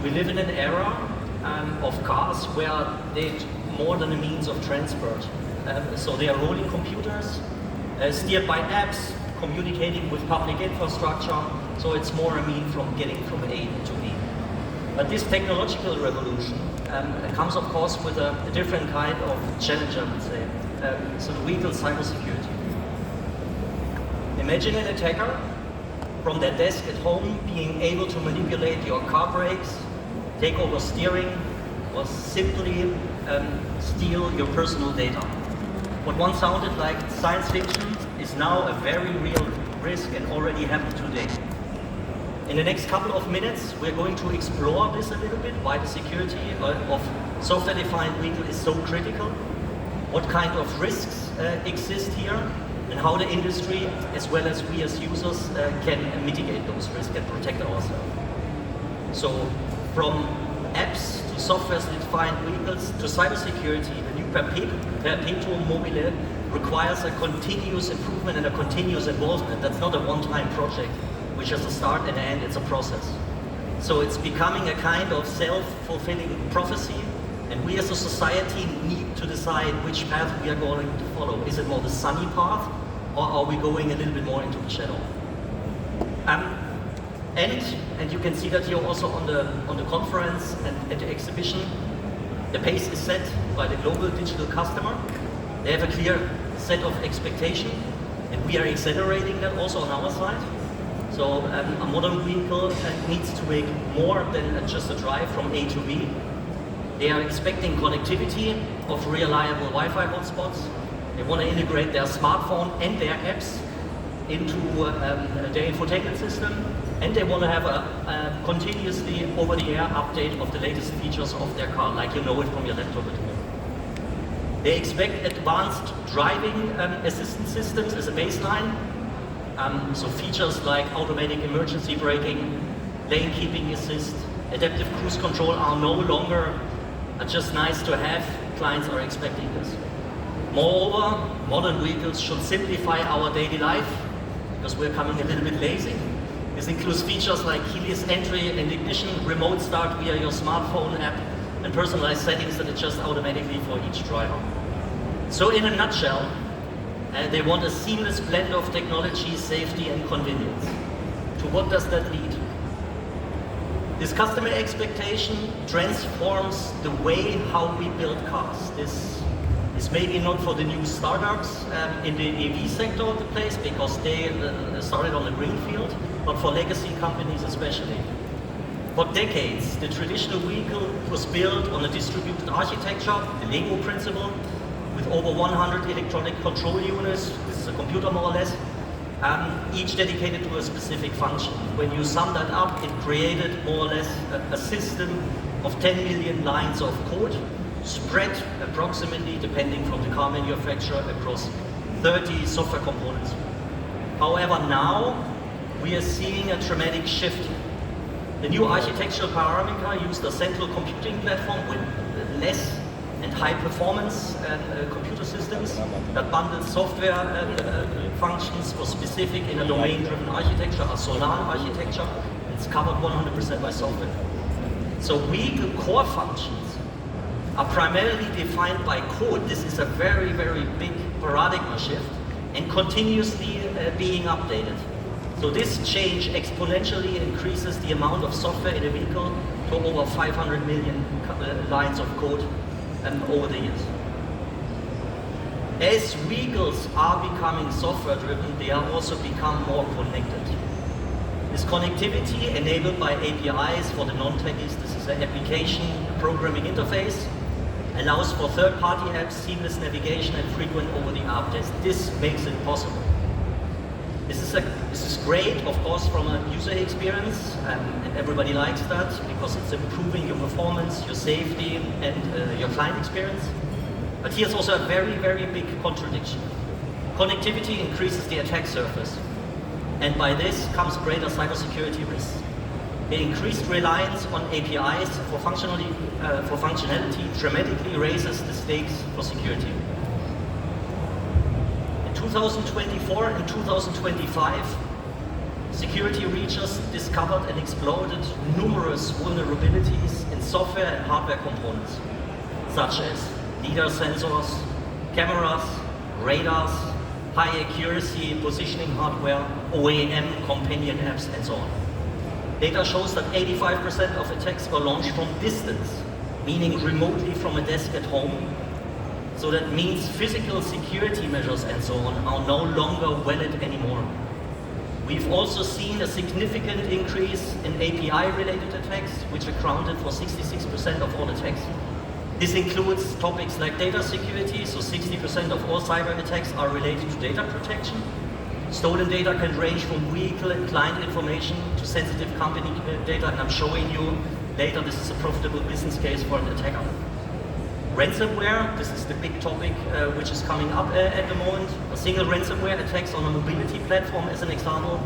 We live in an era of cars where they're more than a means of transport. So they are rolling computers, steered by apps, communicating with public infrastructure, so it's more a mean from getting from A to B. But this technological revolution comes, of course, with a different kind of challenge, I would say. So the vehicle cybersecurity. Imagine an attacker from their desk at home being able to manipulate your car brakes, take over steering, or simply steal your personal data. What once sounded like science fiction is now a very real risk and already happened today. In the next couple of minutes, we're going to explore this a little bit, why the security of software-defined vehicle is so critical, what kind of risks exist here, and how the industry, as well as we as users, can mitigate those risks and protect ourselves. So, from apps to software-defined vehicles to cybersecurity, the new perpetuum mobile requires a continuous improvement and a continuous involvement. That's not a one-time project, which has a start and an end, it's a process. So it's becoming a kind of self-fulfilling prophecy, and we as a society need to decide which path we are going to follow. Is it more the sunny path, or are we going a little bit more into the shadow? And you can see that here also on the conference and at the exhibition, the pace is set by the global digital customer. They have a clear set of expectations, and we are accelerating that also on our side. So a modern vehicle needs to make more than just a drive from A to B. They are expecting connectivity of reliable Wi-Fi hotspots. They want to integrate their smartphone and their apps into their infotainment system. And they want to have a continuously over-the-air update of the latest features of their car, like you know it from your laptop at home. They expect advanced driving assistance systems as a baseline. So features like automatic emergency braking, lane keeping assist, adaptive cruise control are no longer just nice to have. Clients are expecting this. Moreover, modern vehicles should simplify our daily life because we're coming a little bit lazy. This includes features like keyless entry and ignition, remote start via your smartphone app, and personalized settings that adjust automatically for each driver. So in a nutshell, they want a seamless blend of technology, safety, and convenience. To what does that lead? This customer expectation transforms the way how we build cars. This is maybe not for the new startups in the EV sector of the place because they started on the green field, but for legacy companies especially. For decades, the traditional vehicle was built on a distributed architecture, the Lego principle, with over 100 electronic control units. This is a computer more or less, each dedicated to a specific function. When you sum that up, it created more or less a system of 10 million lines of code, spread approximately, depending from the car manufacturer, across 30 software components. However, now we are seeing a dramatic shift. The new architectural parameter used a central computing platform with less and high performance computer systems that bundle software functions for specific in a domain-driven architecture, a Solar architecture. It's covered 100% by software. So vehicle core functions are primarily defined by code. This is a very, very big paradigm shift and continuously being updated. So this change exponentially increases the amount of software in a vehicle to over 500 million lines of code over the years. As vehicles are becoming software driven, they are also become more connected. This connectivity enabled by APIs for the non-techies, this is an application programming interface, allows for third-party apps, seamless navigation and frequent over-the-air updates. This makes it possible. This is great, of course, from a user experience, and everybody likes that because it's improving your performance, your safety, and your client experience. But here's also a very, very big contradiction. Connectivity increases the attack surface, and by this comes greater cybersecurity risks. The increased reliance on APIs for functionality dramatically raises the stakes for security. In 2024 and 2025, security breaches discovered and exploited numerous vulnerabilities in software and hardware components, such as LiDAR sensors, cameras, radars, high accuracy positioning hardware, OEM companion apps, and so on. Data shows that 85% of attacks were launched from distance, meaning remotely from a desk at home. So that means physical security measures and so on are no longer valid anymore. We've also seen a significant increase in API-related attacks, which accounted for 66% of all attacks. This includes topics like data security, so 60% of all cyber attacks are related to data protection. Stolen data can range from vehicle and client information to sensitive company data, and I'm showing you later this is a profitable business case for an attacker. Ransomware, this is the big topic which is coming up at the moment. A single ransomware attacks on a mobility platform, as an example,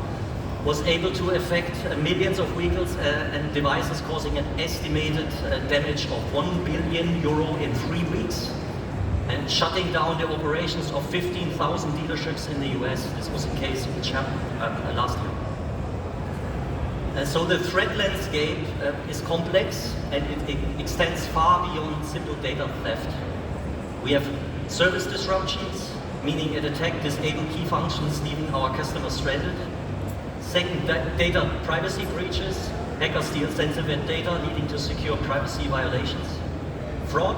was able to affect millions of vehicles and devices, causing an estimated damage of €1 billion in 3 weeks, and shutting down the operations of 15,000 dealerships in the US. This was a case which happened last year. So the threat landscape is complex, and it extends far beyond simple data theft. We have service disruptions, meaning an attack disables key functions, leaving our customers stranded. Second, data privacy breaches. Hackers steal sensitive data, leading to secure privacy violations. Fraud.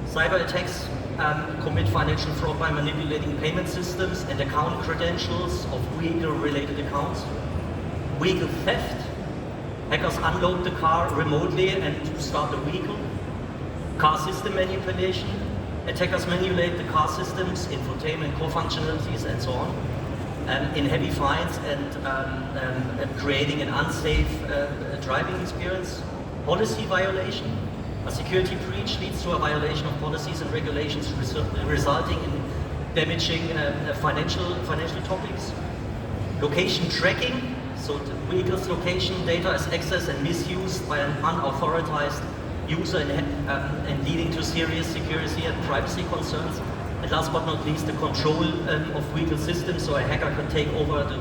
Cyber attacks commit financial fraud by manipulating payment systems and account credentials of vehicle-related accounts. Vehicle theft. Hackers unload the car remotely and start the vehicle. Car system manipulation. Attackers manipulate the car systems, infotainment, core functionalities, and so on, in heavy fines and creating an unsafe driving experience. Policy violation. A security breach leads to a violation of policies and regulations, resulting in damaging financial topics. Location tracking. So the vehicle's location data is accessed and misused by an unauthorized user and leading to serious security and privacy concerns. And last but not least, the control of vehicle systems, so a hacker can take over the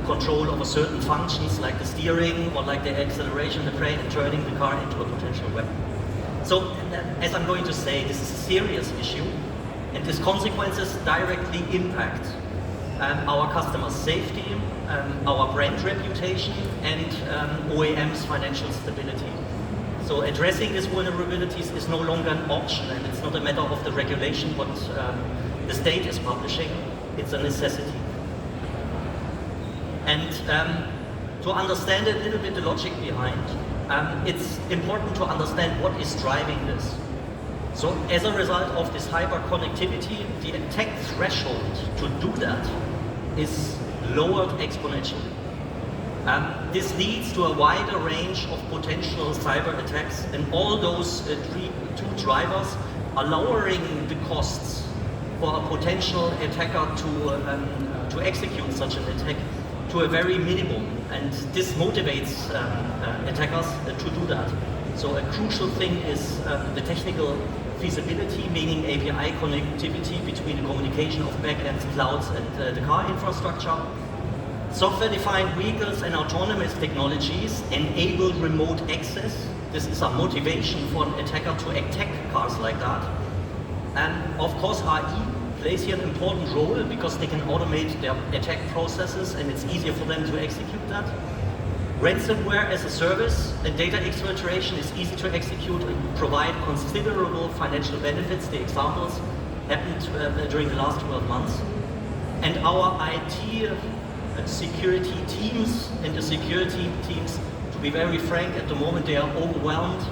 control over certain functions like the steering or like the acceleration, the brake, and turning the car into a potential weapon. So, as I'm going to say, this is a serious issue, and these consequences directly impact our customers' safety, our brand reputation, and OEM's financial stability. So addressing these vulnerabilities is no longer an option, and it's not a matter of the regulation what the state is publishing, it's a necessity. And to understand a little bit the logic behind, it's important to understand what is driving this. So as a result of this hyper connectivity, the attack threshold to do that is lowered exponentially. This leads to a wider range of potential cyber attacks, and all those two drivers are lowering the costs for a potential attacker to execute such an attack to a very minimum, and this motivates attackers to do that. So a crucial thing is the technical feasibility, meaning API connectivity between the communication of backend clouds and the car infrastructure. Software-defined vehicles and autonomous technologies enable remote access. This is a motivation for an attacker to attack cars like that. And of course, AI plays here an important role because they can automate their attack processes and it's easier for them to execute that. Ransomware as a service and data exfiltration is easy to execute and provide considerable financial benefits. The examples happened during the last 12 months. And our IT security teams and the security teams, to be very frank, at the moment they are overwhelmed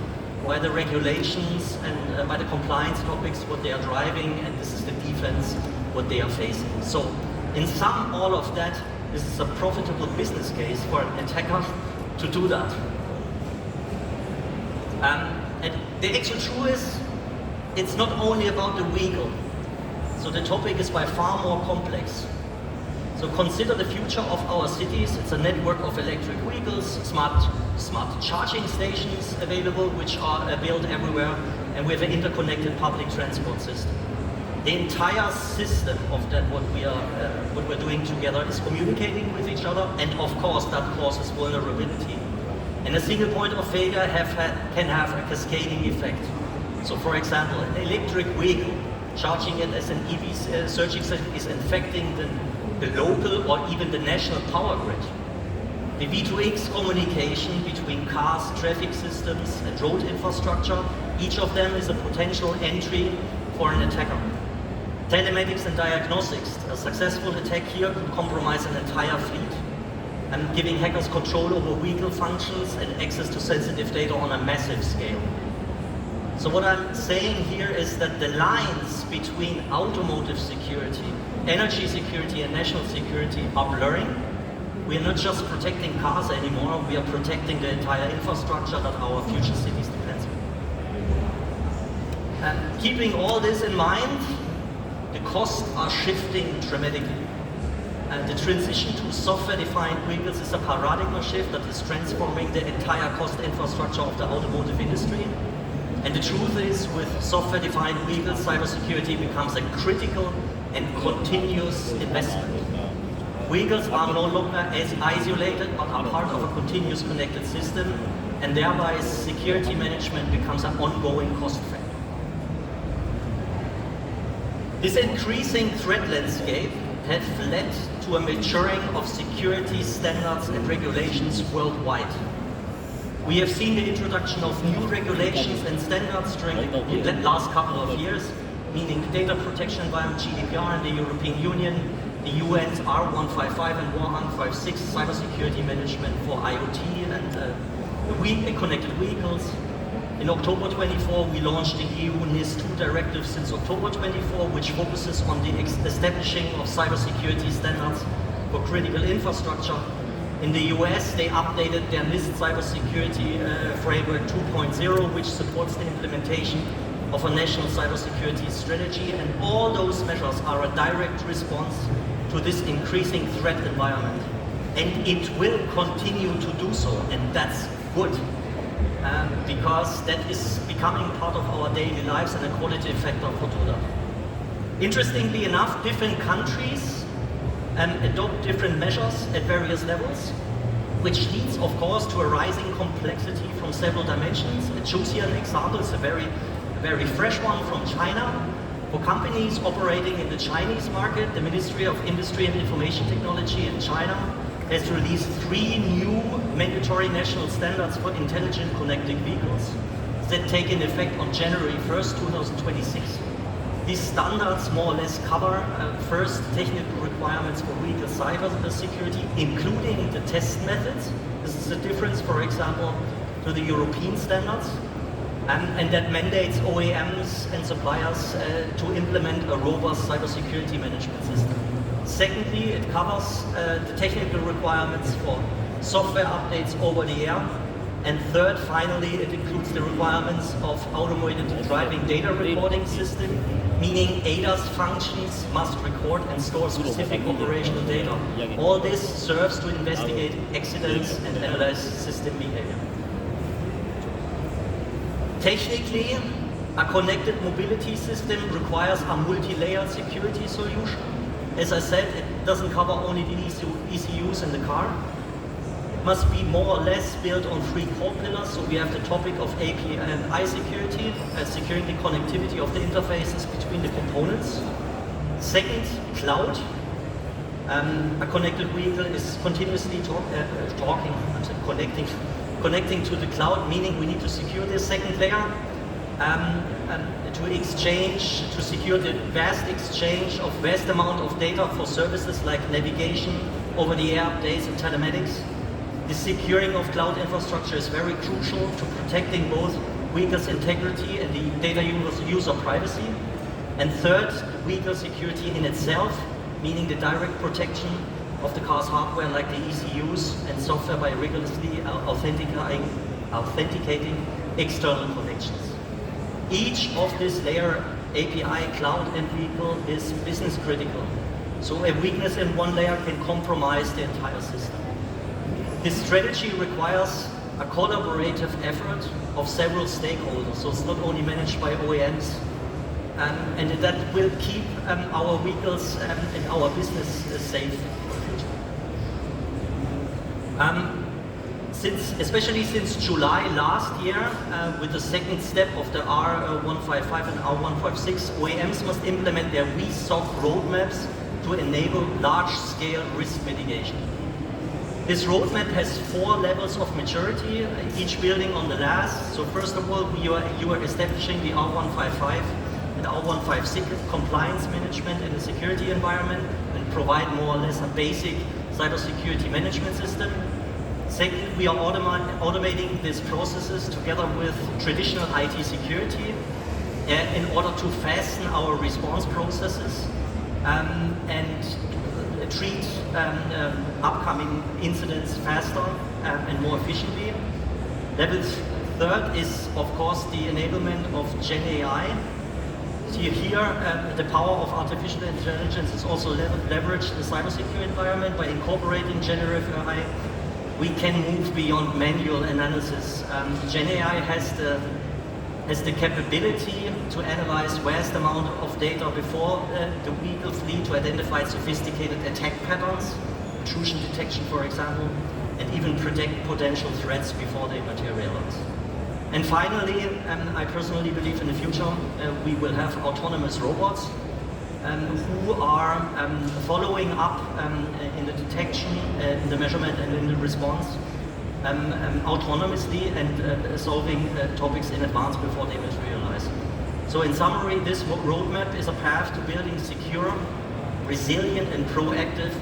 by the regulations and by the compliance topics, what they are driving, and this is the defense, what they are facing. So in sum, all of that, this is a profitable business case for an attacker to do that. And the actual truth is, it's not only about the vehicle. So the topic is by far more complex. So consider the future of our cities. It's a network of electric vehicles, smart charging stations available, which are built everywhere, and we have an interconnected public transport system. the entire system of that what we're doing together is communicating with each other, and of course that causes vulnerability. And a single point of failure can have a cascading effect. So for example, an electric vehicle, charging it as an EV surging system is infecting the local or even the national power grid. The V2X communication between cars, traffic systems and road infrastructure, each of them is a potential entry for an attacker. Telematics and diagnostics, a successful attack here could compromise an entire fleet and giving hackers control over vehicle functions and access to sensitive data on a massive scale. So what I'm saying here is that the lines between automotive security, energy security and national security are blurring. We are not just protecting cars anymore, we are protecting the entire infrastructure that our future cities depend on. And keeping all this in mind, the costs are shifting dramatically. And the transition to software-defined vehicles is a paradigm shift that is transforming the entire cost infrastructure of the automotive industry. And the truth is, with software-defined vehicles, cybersecurity becomes a critical and continuous investment. Vehicles are no longer as isolated, but are part of a continuous connected system, and thereby security management becomes an ongoing cost factor. This increasing threat landscape has led to a maturing of security standards and regulations worldwide. We have seen the introduction of new regulations and standards during the last couple of years, meaning the data protection environment, GDPR in the European Union, the UN's R155 and 156 cybersecurity management for IoT and connected vehicles. In October 24, we launched the EU NIS2 directive since October 24, which focuses on the establishing of cybersecurity standards for critical infrastructure. In the US, they updated their NIST cybersecurity framework 2.0, which supports the implementation of a national cybersecurity strategy, and all those measures are a direct response to this increasing threat environment. And it will continue to do so, and that's good, because that is becoming part of our daily lives and a qualitative factor for Toda. Interestingly enough, different countries adopt different measures at various levels, which leads, of course, to a rising complexity from several dimensions. I choose here an example, it's a very fresh one from China. For companies operating in the Chinese market, the Ministry of Industry and Information Technology in China has released 3 new mandatory national standards for intelligent connected vehicles that take in effect on January 1st, 2026. These standards more or less cover first technical requirements for vehicle cyber security, including the test methods. This is a difference, for example, to the European standards. And that mandates OEMs and suppliers to implement a robust cybersecurity management system. Secondly, it covers the technical requirements for software updates over the air. And third, finally, it includes the requirements of automated driving data recording system, meaning ADAS functions must record and store specific operational data. All this serves to investigate accidents and analyze system behavior. Technically, a connected mobility system requires a multi-layered security solution. As I said, it doesn't cover only the ECUs in the car. It must be more or less built on 3 core pillars. So we have the topic of API security, securing the connectivity of the interfaces between the components. Second, cloud. A connected vehicle is continuously connecting to the cloud, meaning we need to secure this second layer to secure the vast exchange of vast amount of data for services like navigation, over-the-air updates and telematics. The securing of cloud infrastructure is very crucial to protecting both vehicle's integrity and the data user privacy. And third, vehicle security in itself, meaning the direct protection of the car's hardware like the ECUs and software by rigorously authenticating external connections. Each of this layer, API, cloud and vehicle, is business critical. So a weakness in one layer can compromise the entire system. This strategy requires a collaborative effort of several stakeholders. So it's not only managed by OEMs, and that will keep our vehicles and our business safe for the future. Especially since July last year, with the second step of the R155 and R156, OEMs must implement their VSOC roadmaps to enable large-scale risk mitigation. This roadmap has 4 levels of maturity, each building on the last. So first of all, you are establishing the R155 and R156 compliance management in the security environment and provide more or less a basic cybersecurity management system. Second, we are automating these processes together with traditional IT security in order to fasten our response processes and treat upcoming incidents faster and more efficiently. Level third is, of course, the enablement of Gen AI. So here, the power of artificial intelligence is also leveraged in the cybersecurity environment by incorporating generative AI. We can move beyond manual analysis. Gen AI has the capability to analyze vast amount of data before the vehicle fleet to identify sophisticated attack patterns, intrusion detection, for example, and even predict potential threats before they materialize. And finally, I personally believe in the future we will have autonomous robots who are following up in the detection, in the measurement and in the response autonomously and solving topics in advance before they materialize. So in summary, this roadmap is a path to building secure, resilient and proactive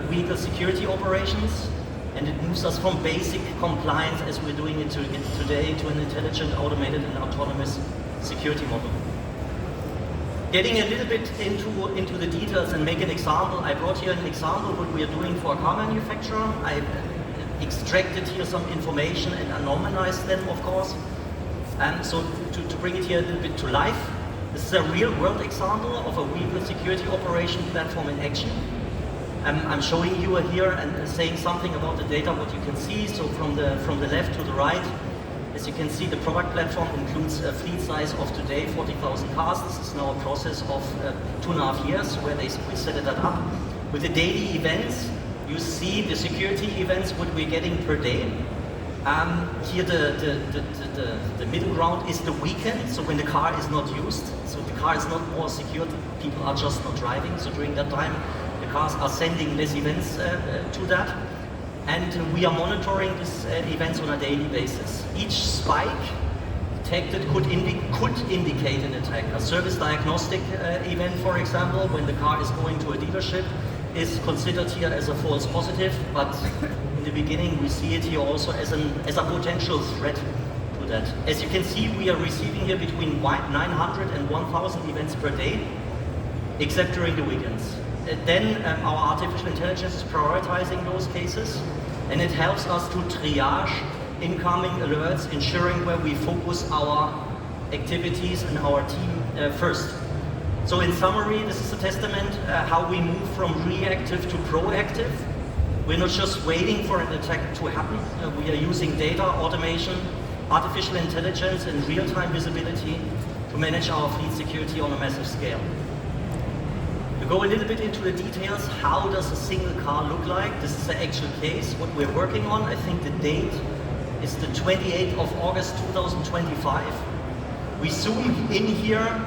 vehicle security operations, and it moves us from basic compliance as we're doing it today to an intelligent, automated and autonomous security model. Getting a little bit into the details and make an example, I brought here an example of what we are doing for a car manufacturer. I extracted here some information and anonymized them, of course. So to bring it here a little bit to life, this is a real-world example of a vehicle security operation platform in action. I'm showing you here and saying something about the data, what you can see. So from the left to the right, as you can see, the product platform includes a fleet size of today 40,000 cars. This is now a process of 2.5 years where we set it up. With the daily events, you see the security events what we're getting per day. Here the middle ground is the weekend, so when the car is not used, so the car is not more secured, people are just not driving. So during that time, the cars are sending less events to that. And we are monitoring these events on a daily basis. Each spike detected could indicate an attack. A service diagnostic event, for example, when the car is going to a dealership, is considered here as a false positive, but in the beginning we see it here also as a potential threat to that. As you can see, we are receiving here between 900 and 1,000 events per day, except during the weekends. Then our artificial intelligence is prioritizing those cases, and it helps us to triage incoming alerts, ensuring where we focus our activities and our team first. So in summary, this is a testament how we move from reactive to proactive. We're not just waiting for an attack to happen. We are using data, automation, artificial intelligence and real-time visibility to manage our fleet security on a massive scale. To go a little bit into the details, how does a single car look like? This is the actual case, what we're working on. I think the date is the 28th of August 2025. We zoom in here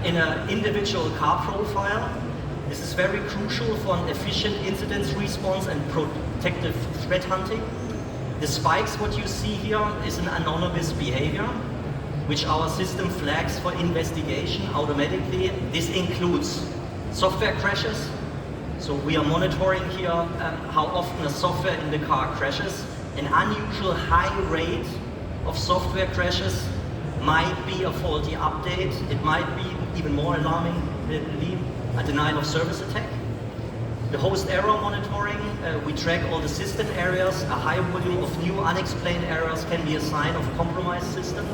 in an individual car profile. This is very crucial for an efficient incident response and protective threat hunting. The spikes, what you see here, is an anonymous behavior, which our system flags for investigation automatically. This includes software crashes. So we are monitoring here how often a software in the car crashes. An unusual high rate of software crashes might be a faulty update. It might be even more alarmingly a denial of service attack. The host error monitoring, we track all the system areas. A high volume of new unexplained errors can be a sign of a compromised system.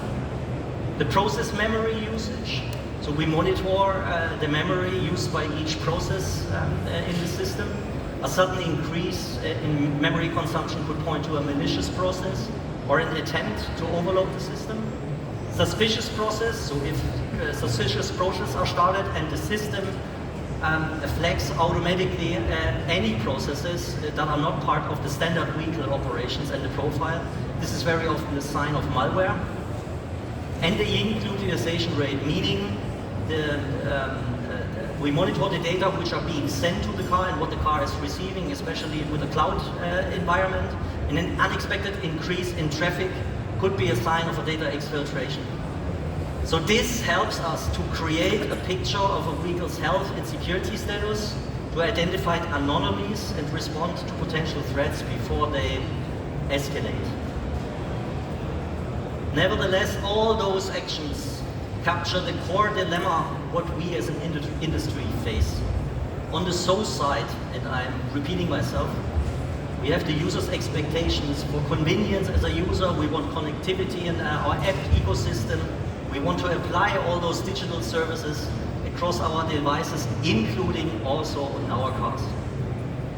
The process memory usage. So we monitor the memory used by each process in the system. A sudden increase in memory consumption could point to a malicious process or an attempt to overload the system. Suspicious process, so if suspicious processes are started and the system flags automatically any processes that are not part of the standard vehicle operations and the profile, this is very often a sign of malware. And the yield utilization rate, meaning we monitor the data which are being sent to the car and what the car is receiving, especially with a cloud environment. And an unexpected increase in traffic could be a sign of a data exfiltration. So this helps us to create a picture of a vehicle's health and security status, to identify anomalies and respond to potential threats before they escalate. Nevertheless, all those actions capture the core dilemma what we as an industry face. On the SOS side, and I'm repeating myself, we have the user's expectations. For convenience as a user, we want connectivity in our app ecosystem. We want to apply all those digital services across our devices, including also in our cars.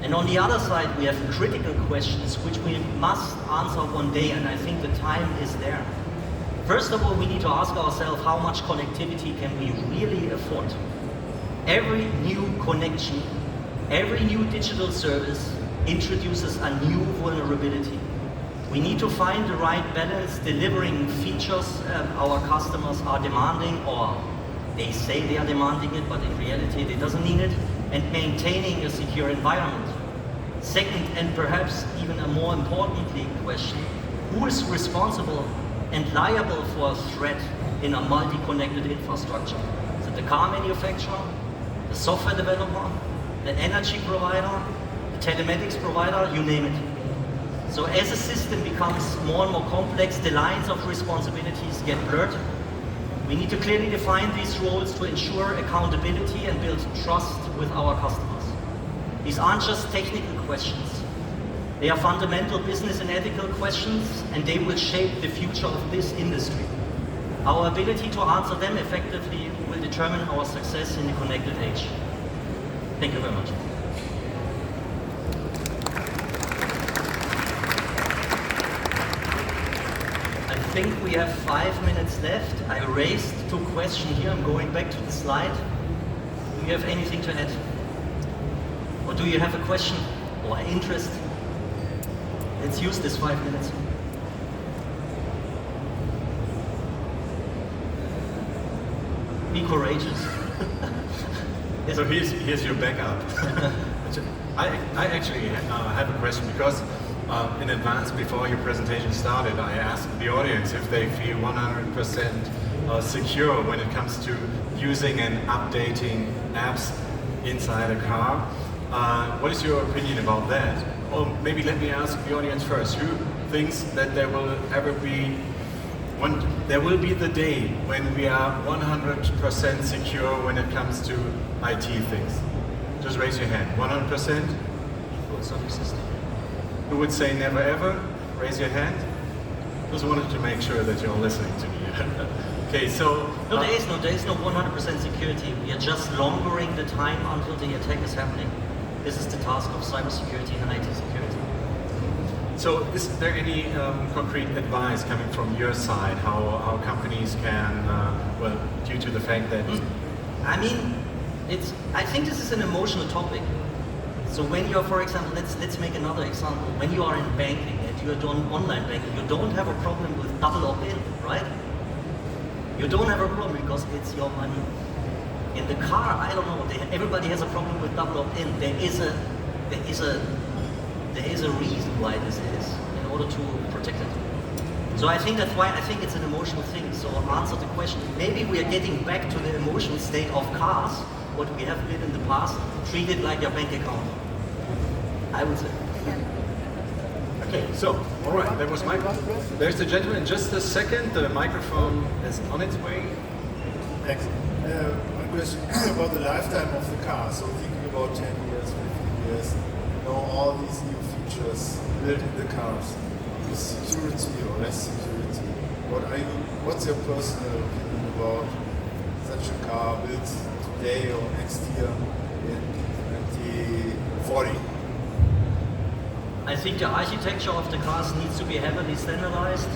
And on the other side, we have critical questions which we must answer one day, and I think the time is there. First of all, we need to ask ourselves how much connectivity can we really afford? Every new connection, every new digital service introduces a new vulnerability. We need to find the right balance, delivering features our customers are demanding, or they say they are demanding it, but in reality they doesn't need it, and maintaining a secure environment. Second, and perhaps even a more importantly question, who is responsible and liable for a threat in a multi-connected infrastructure? Is it the car manufacturer, the software developer, the energy provider, the telematics provider, you name it. So as a system becomes more and more complex, the lines of responsibilities get blurred. We need to clearly define these roles to ensure accountability and build trust with our customers. These aren't just technical questions. They are fundamental business and ethical questions, and they will shape the future of this industry. Our ability to answer them effectively will determine our success in the connected age. Thank you very much. I think we have 5 minutes left. I raised 2 questions here. I'm going back to the slide. Do you have anything to add? Or do you have a question or interest? Let's use this 5 minutes. Be courageous. So here's your backup. I actually have a question, because in advance, before your presentation started, I asked the audience if they feel 100% secure when it comes to using and updating apps inside a car. What is your opinion about that? Or maybe let me ask the audience first. Who thinks that there will be the day when we are 100% secure when it comes to IT things? Just raise your hand. 100%? Who would say never ever? Raise your hand. Just wanted to make sure that you're listening to me. Okay, so... No, there is no 100% security. We are just longering the time until the attack is happening. This is the task of cybersecurity and IT security. So is there any concrete advice coming from your side how companies can, well, due to the fact that... I mean, I think this is an emotional topic. So when you're, for example, let's make another example. When you are in banking and you are doing online banking, you don't have a problem with double opt-in, right? You don't have a problem because it's your money. In the car, I don't know, everybody has a problem with double opt-in. There is a reason why this is, in order to protect it. So I think that's why I think it's an emotional thing. So answer the question. Maybe we are getting back to the emotional state of cars, what we have been in the past, treat it like your bank account. I would say. Okay, so, all right, that was my question. There's the gentleman. Just a second, the microphone is on its way. Thanks. One question about the lifetime of the car. So thinking about 10 years, 15 years, all these new features built in the cars, with security or less security. What's your personal opinion about such a car built today or next year in 2040? I think the architecture of the cars needs to be heavily standardized.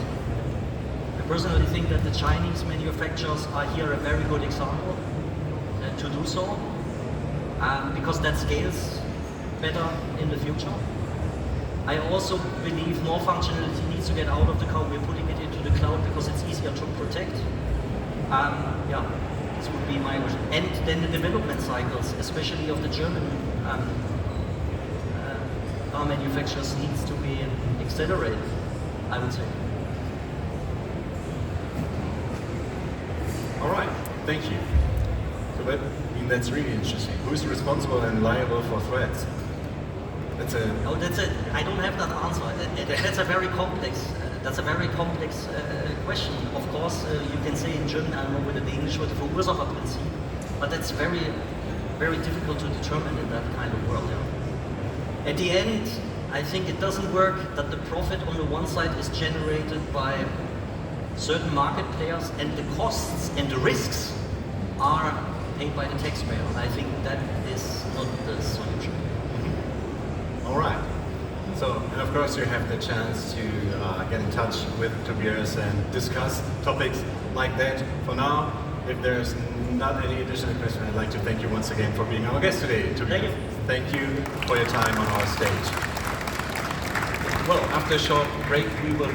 personally think that the Chinese manufacturers are here a very good example to do so, because that scales better in the future. I also believe more functionality needs to get out of the car. We're putting it into the cloud because it's easier to protect. Yeah, this would be my wish. And then the development cycles, especially of the German car manufacturers, needs to be accelerated, I would say. All right, thank you. So that, I mean, that's really interesting. Who's responsible and liable for threats? That's a... Oh, I don't have that answer. That's a very complex. Question. Of course, you can say in German, I don't know whether the English word Verursacherprinzip, but that's very, very difficult to determine in that kind of world. Yeah. At the end, I think it doesn't work that the profit on the one side is generated by certain market players and the costs and the risks are paid by the taxpayer. I think that is not the solution. All right. So, and of course you have the chance to get in touch with Tobias and discuss topics like that. For now, if there's not any additional questions, I'd like to thank you once again for being our guest today, Tobias. Thank you. Thank you for your time on our stage. Well, after a short break, we will